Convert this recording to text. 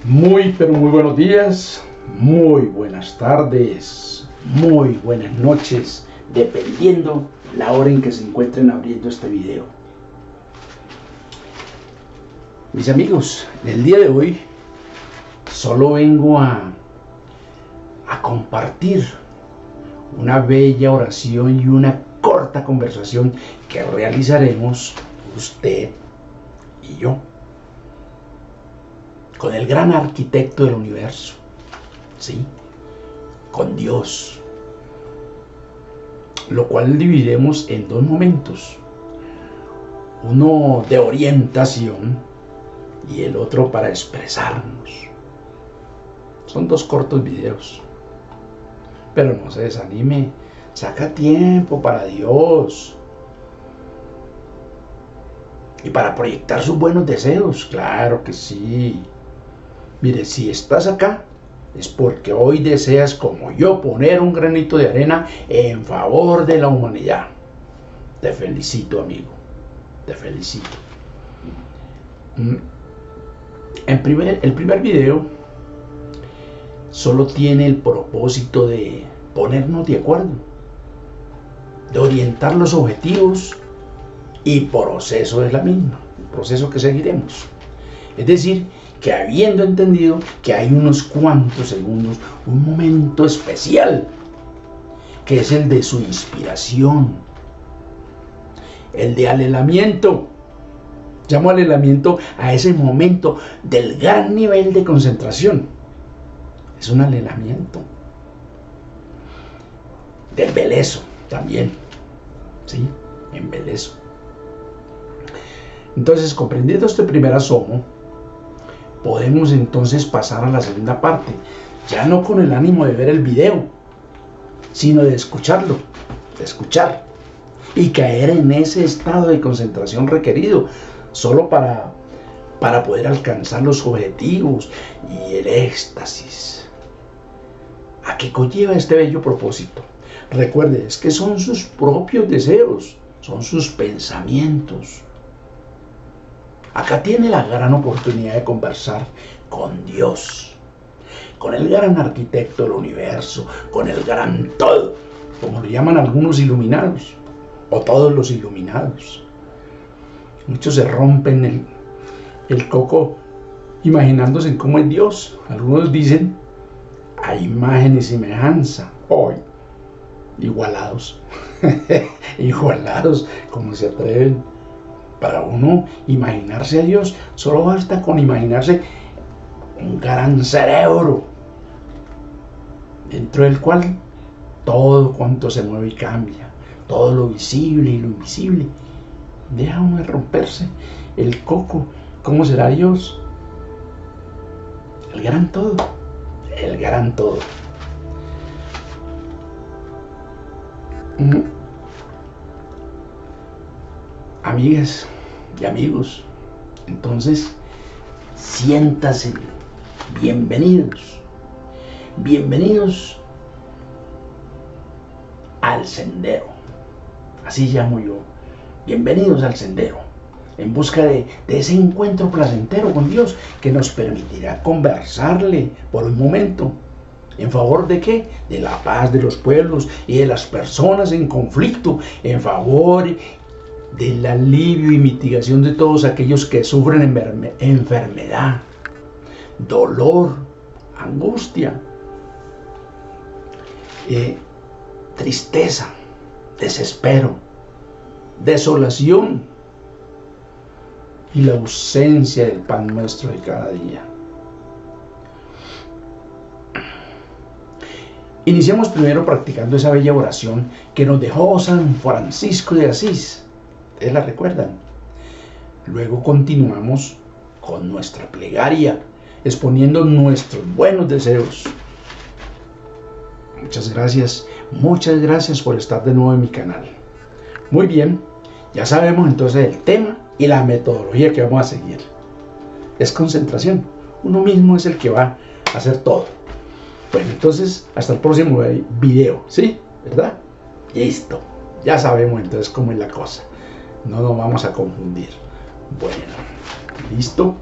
Pero muy buenos días, muy buenas tardes, muy buenas noches, dependiendo la hora en que se encuentren abriendo este video. Mis amigos, el día de hoy solo vengo a compartir una bella oración y una corta conversación que realizaremos usted y yo con el gran arquitecto del universo, ¿sí? Con Dios, lo cual dividiremos en dos momentos, uno de orientación y el otro para expresarnos. Son dos cortos videos, pero no se desanime, saca tiempo para Dios y para proyectar sus buenos deseos, claro que sí. Mire, si estás acá, es porque hoy deseas, como yo, poner un granito de arena en favor de la humanidad. Te felicito, amigo. Te felicito. El primer video solo tiene el propósito de ponernos de acuerdo, de orientar los objetivos y proceso es la misma, el proceso que seguiremos. Es decir, que habiendo entendido que hay unos cuantos segundos, un momento especial, que es el de su inspiración, el de alelamiento. Llamo alelamiento a ese momento del gran nivel de concentración. Es un alelamiento. De embelezo también, ¿sí? Embelezo. Entonces, comprendiendo este primer asomo, podemos entonces pasar a la segunda parte, ya no con el ánimo de ver el video, sino de escucharlo, de escuchar y caer en ese estado de concentración requerido solo para poder alcanzar los objetivos y el éxtasis. ¿A qué conlleva este bello propósito? Recuerde, es que son sus propios deseos, son sus pensamientos. Acá tiene la gran oportunidad de conversar con Dios, con el gran arquitecto del universo, con el gran todo, como lo llaman algunos iluminados, o todos los iluminados. Muchos se rompen el coco imaginándose en cómo es Dios. Algunos dicen a imagen y semejanza, hoy igualados, igualados, como se atreven. Para uno imaginarse a Dios, solo basta con imaginarse un gran cerebro, dentro del cual todo cuanto se mueve y cambia, todo lo visible y lo invisible. Deja uno de romperse el coco. ¿Cómo será Dios? El gran todo, el gran todo. Amigas y amigos, entonces siéntase, bienvenidos al sendero, así llamo yo, bienvenidos al sendero, en busca de ese encuentro placentero con Dios que nos permitirá conversarle por un momento. ¿En favor de qué? De la paz de los pueblos y de las personas en conflicto, en favor del alivio y mitigación de todos aquellos que sufren enfermedad, dolor, angustia, tristeza, desespero, desolación y la ausencia del pan nuestro de cada día. Iniciamos primero practicando esa bella oración que nos dejó San Francisco de Asís. ¿Ustedes la recuerdan? Luego continuamos con nuestra plegaria, exponiendo nuestros buenos deseos. Muchas gracias por estar de nuevo en mi canal. Muy bien, ya sabemos entonces el tema y la metodología que vamos a seguir. Es concentración, uno mismo es el que va a hacer todo. Bueno, entonces hasta el próximo video, ¿sí? ¿Verdad? Listo, ya sabemos entonces cómo es la cosa. No nos vamos a confundir. Bueno, listo.